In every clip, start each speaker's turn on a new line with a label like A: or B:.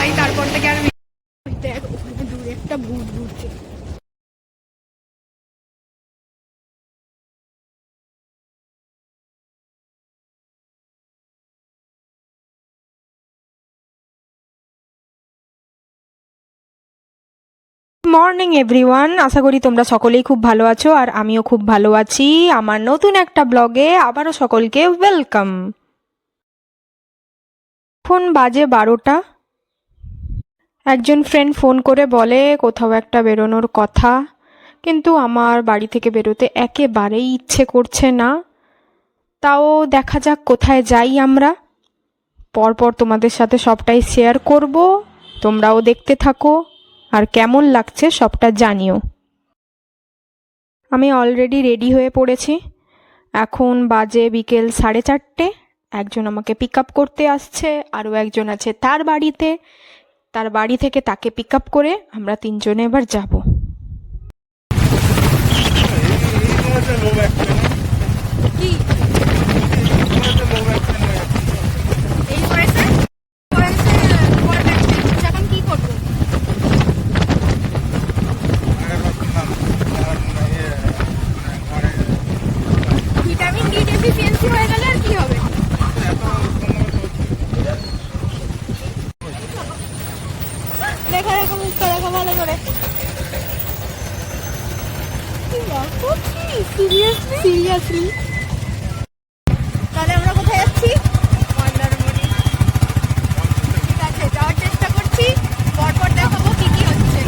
A: যাই, তারপর থেকে আর দেখ ওখানে দূরে একটা ভূত ঘুরছে।
B: মর্নিং এভরিওয়ান, আশা করি তোমরা সকলেই খুব ভালো আছো আর আমিও খুব ভালো আছি। আমার নতুন একটা ব্লগে আবারও সকলকে ওয়েলকাম। ফোন বাজে 12টা। একজন ফ্রেন্ড ফোন করে বলে কোথাও একটা বেরোনোর কথা, কিন্তু আমার বাড়ি থেকে বেরোতে একেবারেই ইচ্ছে করছে না। তাও দেখা যাক কোথায় যাই আমরা। পরপর তোমাদের সাথে সবটাই শেয়ার করব, তোমরাও দেখতে থাকো আর কেমন লাগছে সবটা জানিও। আমি অলরেডি রেডি হয়ে পড়েছি। এখন বাজে বিকেল 4:30। একজন আমাকে পিক আপ করতে আসছে, আরও একজন আছে তার বাড়িতে। তার বাড়ি থেকে তাকে পিক আপ করে আমরা তিনজনে এবার যাব।
A: কি এই করেছে করেছে করবে, এখন কি করবো? ভিটামিন ডি ডেফিসিয়েন্সি হয়ে গেলে আর কি হবে? দেখা দেখো, মুখটা দেখো ভালো করে। সিরিয়াসলি তাহলে আমরা কোথায় যাচ্ছি? মন্দারমণি। ঠিক আছে, যাওয়ার চেষ্টা করছি, পরপর দেখাবো কি কি হচ্ছে।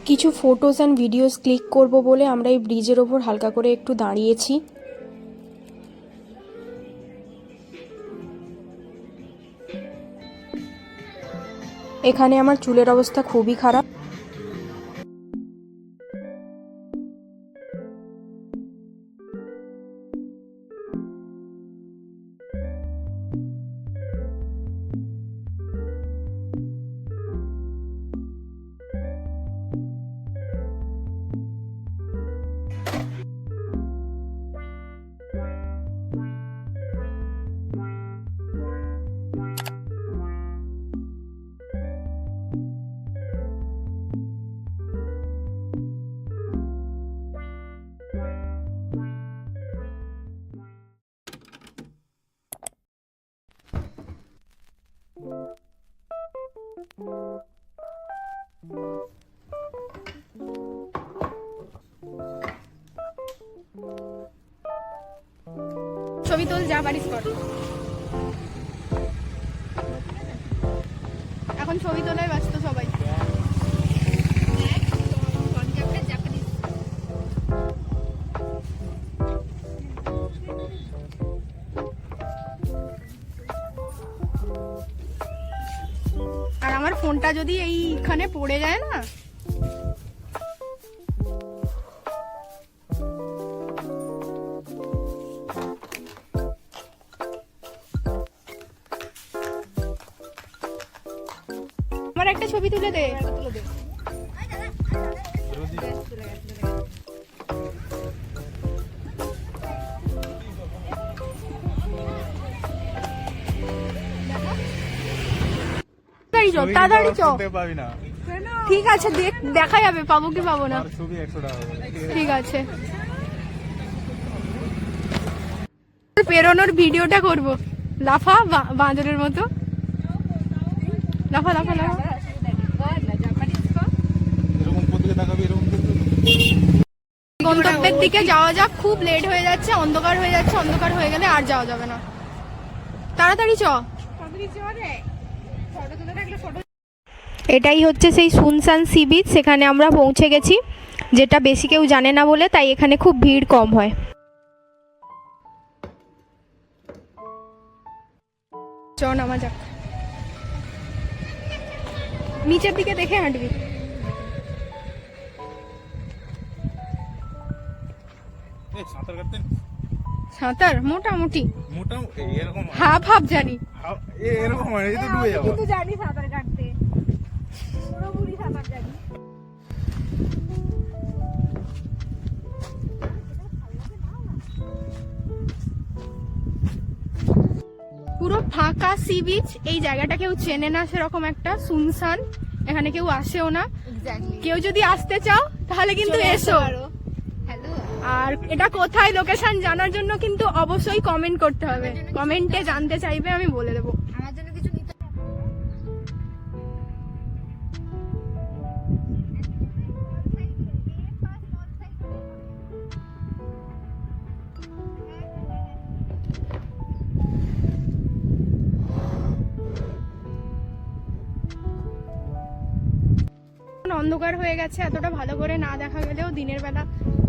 B: কিছু ফটোজ অ্যান্ড ভিডিওস ক্লিক করব বলে আমরা এই ব্রিজের ওপর হালকা করে একটু দাঁড়িয়েছি। এখানে আমার চুলের অবস্থা খুবই খারাপ।
A: ছবি তোল, যা পারিস কর। এখন ছবি তোলায় ব্যস্ত সবাই। আর আমার ফোনটা যদি এইখানে পড়ে যায় না, আমার একটা ছবি তুলে দে। তাড়াতাড়ি চ। ঠিক আছে, দেখা যাবে পাবো কি পাবো না। ঠিক আছে, পেরোনোর ভিডিওটা করব। লাফা বাঁদরের মতো, লাফা লাফা লাফা। গন্তব্যের দিকে যাওয়া যাক, খুব লেট হয়ে যাচ্ছে, অন্ধকার হয়ে যাচ্ছে। অন্ধকার হয়ে গেলে আর যাওয়া যাবে না। তাড়াতাড়ি চ।
B: এটাই হচ্ছে সেই সুনসান সি বিচ, সেখানে আমরা পৌঁছে গেছি, যেটা বেশি কেউ জানে না বলে তাই এখানে খুব ভিড় কম হয়।
A: চ নামা যাক। নিচের দিকে দেখে হাঁটবি।
C: সাঁতার কাটতে
A: সাঁতার মোটামুটি
C: এরকম
A: হাফ হাফ জানি।
C: এরকম এই তো ডুবে যাবো।
A: কিন্তু জানি সাঁতার কাটতে, পুরোপুরি সাঁতার জানি। পুরো ফাঁকা সি বিচ, এই জায়গাটা কেউ চেনে না সেরকম, একটা শুনশান, এখানে কেউ আসেও না। কেউ যদি আসতে চাও তাহলে কিন্তু এসো। আর এটা কোথায় লোকেশন জানার জন্য কিন্তু অবশ্যই কমেন্ট করতে হবে, কমেন্টে জানতে চাইবে, আমি বলে দেবো।
D: আমার জন্য কিছু নিতে
A: অন্ধকার হয়ে গেছে, এতটা ভালো করে না দেখা গেলেও দিনের বেলা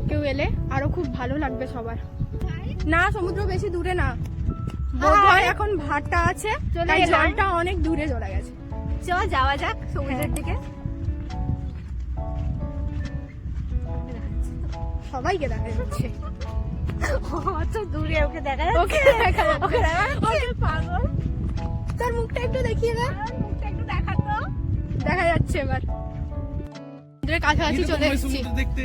A: কেউ এলে আরো খুব ভালো লাগবে সবার। না সমুদ্র বেশি দূরে না, বোধহয় এখন ভাটা আছে, তাই জলটা অনেক দূরে চলে গেছে।
D: চল যাওয়া যাক সমুদ্রের দিকে।
A: সবাইকে দেখা যাচ্ছে,
D: অত দূরে ওকে দেখা
A: ওকে দেখা যাচ্ছে,
D: পাগল।
A: তার মুখটা একটু দেখিয়ে দে,
D: মুখটা একটু দেখাতো।
A: দেখা যাচ্ছে এবার। সমুদ্রের কাছাকাছি চলে এসেছি।
C: দেখতে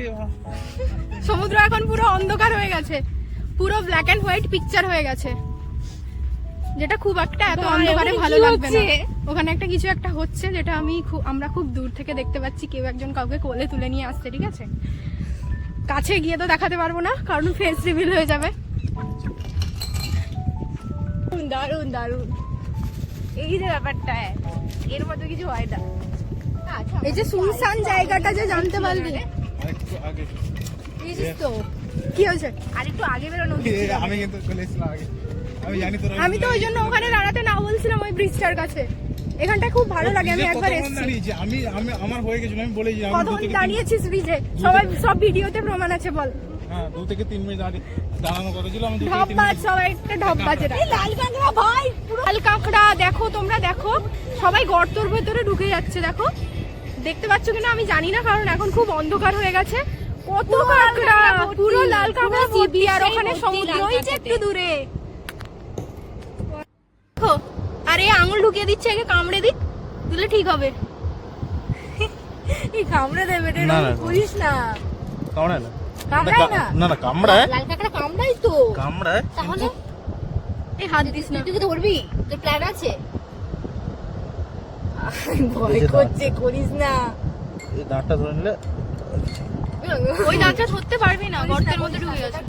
A: সমুদ্র এখন পুরো অন্ধকার হয়ে গেছে, পুরো ব্ল্যাক এন্ড হোয়াইট পিকচার হয়ে গেছে, যেটা খুব একটা এত অন্ধকারে ভালো লাগবে না। ওখানে একটা কিছু একটা হচ্ছে, যেটা আমরা খুব দূর থেকে দেখতে পাচ্ছি, কেউ একজন কাউকে কোলে তুলে নিয়ে আসছে, ঠিক আছে? কাছে গিয়ে তো দেখাতে পারবো না, কারণ ফেস রিভিল হয়ে যাবে।
D: দারুন দারুন, এই যে ব্যাপারটা, এর মধ্যে কিছু হয় না।
A: এই যে শুনশান জায়গাটা যে জানতে পারলি,
C: একটু আগে
D: তো
A: কি হয়েছে?
D: আর একটু আগে বেরোনো
C: আমি কিন্তু চলে এসেছিলাম আগে, আমি জানি তোরা।
A: আমি তো ওই জন্য ওখানে দাঁড়াতে না বলছিলাম, ওই ব্রিজটার কাছে। এখানটা খুব ভালো লাগে, আমি একবার এসেছি।
C: আমি আমার হয়ে গেছিল, আমি বলেছি আমি
A: কতক্ষণ দাঁড়িয়েছিস ব্রিজে? সবাই সব ভিডিওতে প্রমাণ আছে, বল।
C: হ্যাঁ 2 থেকে 3 মিনিট দাঁড়ানো কথা ছিল, আমি 2 থেকে 3
A: ঢপবাজ,
C: মিনিট।
A: সবাই একটা ঢপবাজ।
D: লাল কাঁকড়া ভাই,
A: লাল কাঁকড়া দেখো, তোমরা দেখো, সবাই গর্তর ভেতরে ঢুকে যাচ্ছে, দেখো। দেখতে পাচ্ছ কিনা আমি জানি না, কারণ এখন খুব অন্ধকার হয়ে গেছে। কত কাঁকড়া, পুরো লাল কাঁকড়া ভর্তি, আর ওখানে সমুদ্র ওই যে একটু দূরে। দেখো, আরে আঙুল ঢুকিয়ে দিচ্ছে, আগে কামড়ে দিক, দিলে ঠিক হবে।
D: এই কামড়ে দেবে রে,
C: না, না।
D: করিস না।
C: কামড়ায় না,
D: কামড়ায় না?
C: না কামড়ায়,
D: লাল কাঁকড়া কামড়াই তো।
C: কামড়ায়।
D: তাহলে
A: এই হাত দিস না।
D: তুই কি ধরবি? তোর প্ল্যান আছে? ভয়
C: এই যে
D: করছে, করিস না।
C: এই দাঁতটা ধরে নিলে
A: ওই দাঁতটা ধরতে পারবি না, গর্তের মধ্যে ঢুকে গেছে।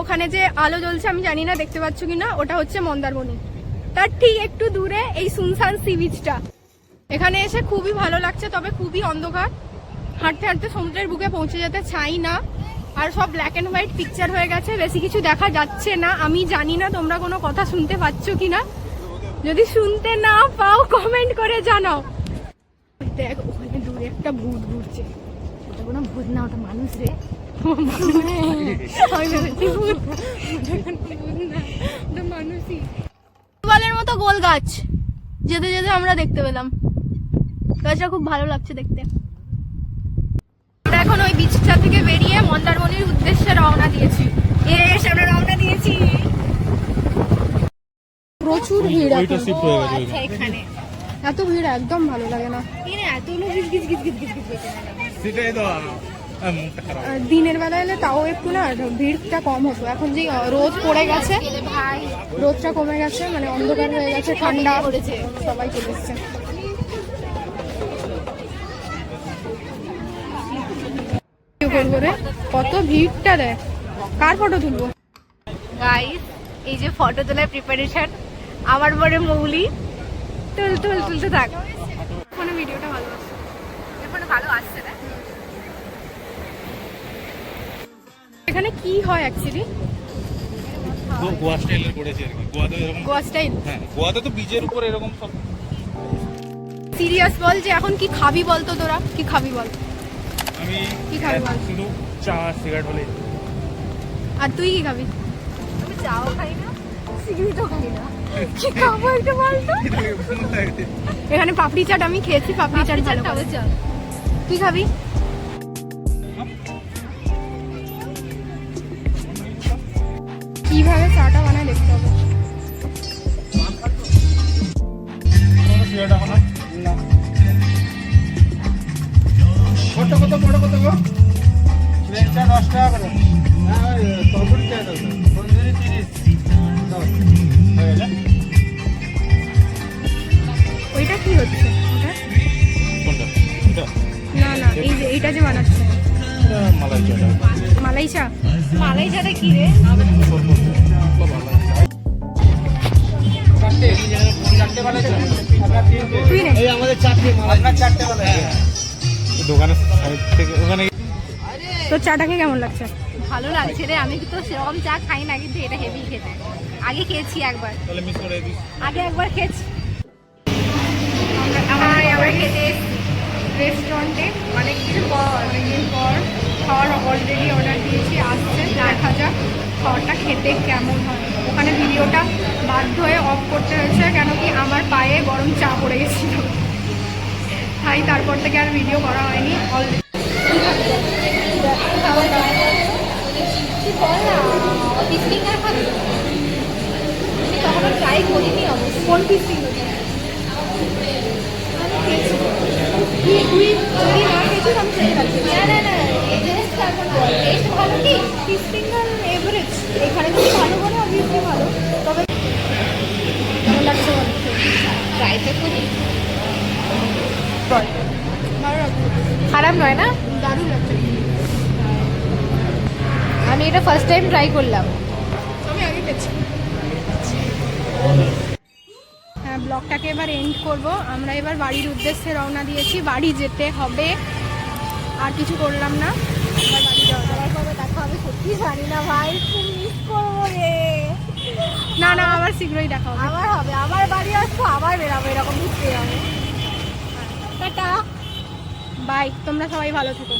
A: ওখানে যে আলো জ্বলছে, আমি জানি না দেখতে পাচ্ছ কিনা, ওটা হচ্ছে মন্দারমণি। তার ঠিক একটু দূরে এই শুনশান সি বিচটা। এখানে এসে খুবই ভালো লাগছে, তবে খুবই অন্ধকার। হাঁটতে হাঁটতে সমুদ্রের বুকে পৌঁছে যেতে চাই না। আর সব ব্ল্যাক এন্ড হোয়াইট পিকচার হয়ে গেছে, বেশি কিছু দেখা যাচ্ছে না। আমি জানি না তোমরা কোনো কথা শুনতে পাচ্ছ কিনা, যদি শুনতে না পাও কমেন্ট করে জানাও। দেখ ওখানে দূরে একটা ভূত ঘুরছে।
D: ওটা কোনো ভূত না, ওটা মানুষ রে।
A: মানুষই ফুটবলের মতো গোল গাছ, যেতে যেতে আমরা দেখতে পেলাম। গাছটা খুব ভালো লাগছে দেখতে। আমরা এখন ওই বিচটা থেকে বেরিয়ে মন্দারমণির উদ্দেশ্যে রওনা দিয়েছি।
D: আমরা রওনা দিয়েছি।
A: প্রচুর ভিড়
C: ওইটা
A: এখন।
C: শিফট হয়ে গেছে
D: আচ্ছা, এখানে
A: এত ভিড় একদম ভালো লাগে না।
D: এত লোক গিজ গিজ গিজ গিজ গিজ গিজ করছে না।
C: সেটাই তো মুখটা খারাপ।
A: দিনের বেলা এলে তাও একটু না ভিড়টা কম হতো, এখন যে রোদ পড়ে গেছে,
D: ভাই
A: রোদটা কমে গেছে, মানে অন্ধকার হয়ে গেছে, ঠান্ডা পড়েছে, সবাই চলে এসছে। কি করবো রে, কত ভিড়টা দেখ, কার ফটো তুলবো?
D: গাইস, এই যে ফটো তোলার প্রিপারেশন আমার বড় মৌলি। তুলতে থাক।
A: ফোনে ভিডিওটা ভালো আছে।
D: এখানে ভালো আসছে না।
A: এখানে কি হয় অ্যাকচুয়ালি?
C: গোয়া স্টাইলের করেছে আর কি, গোয়াতে এরকম।
A: গোয়া স্টাইল।
C: হ্যাঁ গোয়াতে তো বিচের উপর এরকম সব।
A: সিরিয়াস বল, যে এখন কি খাবি বল তো, তোরা কি খাবি বল?
C: আমি
A: কি খাবি বল?
C: শুধু চা সিগারেট হলে।
A: আর তুই কি খাবি?
D: আমি চাও খাই না, সিগারেটও খাই না।
A: কি খাবো একটু বলতো? এখানে পাপড়ি চাট আমি খেয়েছি, পাপড়ি চাট ভালো করে। তুই খাবি? কিভাবে চাটা বানায় দেখতে হবে।
C: কত কত বড় কত গো? প্লেন চা 10 টাকা করে। হ্যাঁ ওই তন্দুরি চা দাও। তন্দুরি 30 দাও। হয়ে গেল?
A: ওইটা কি হচ্ছে ওটা?
C: কোনটা? এটা
A: না না, এই যে এইটা যে বানাচ্ছে
C: মালাই চা।
A: মালাই চা।
D: মালাই চাটা কি রে?
C: চারটে বানাই চা।
A: তুই নে।
C: এই আমাদের চারটে মালাই। আপনার চারটে বানাই। দোকানের সাইড থেকে ওখানে
A: তোর চাটাকে কেমন লাগছে?
D: ভালো লাগছে রে, আমি তো সেরকম চা খাই না, কিন্তু এটা হেভি খেতে। আগে খেয়েছি একবার,
C: তাহলে মিস করে দিস।
D: আগে একবার খেয়েছি।
A: আমরা খেতে রেস্টুরেন্টে অনেকদিন পর খাওয়ার অলরেডি অর্ডার দিয়েছি, আসছে, দেখা যাক খাওয়ারটা খেতে কেমন হয়। ওখানে ভিডিওটা বাধ্য হয়ে অফ করতে হয়েছে, কেন কি আমার পায়ে গরম চা পড়ে গেছিলো, তাই তারপর থেকে আর ভিডিও করা হয়নি। অলরেডি
D: তখন ট্রাই করিনি অবশ্য।
A: কোন পিস তুই যদি না খেয়েছিস আমি খেয়ে রাখছি।
D: না না না, এই জিনিস তারপর টেস্ট ভালো কি?
A: পিস ফিঙ্গার এভারেজ, এখানে যদি ভালো করে অবভিয়াসলি ভালো, তবে কেমন লাগছে বল?
D: ট্রাই তো করি।
A: বল ভালো লাগছে,
D: খারাপ নয় না?
A: দারুণ লাগছে।
D: আমি এটা ফার্স্ট টাইম ট্রাই করলাম।
A: আমি আগে খেয়েছি। হ্যাঁ, ব্লগটাকে এবার এন্ড করব। আমরা এবার বাড়ির উদ্দেশ্যে রওনা দিয়েছি, বাড়ি যেতে হবে, আর কিছু করলাম না, এবার বাড়ি যাওয়া যাবে।
D: কবে দেখা হবে সত্যি জানি না ভাই, খুব মিস করবো রে।
A: না না, আবার শীঘ্রই দেখা হবে।
D: আবার হবে, আবার বাড়ি আসবো, আবার বেরাবো, এরকম ঘুরতে যাবো। টাটা।
A: বাই, তোমরা সবাই ভালো থেকো।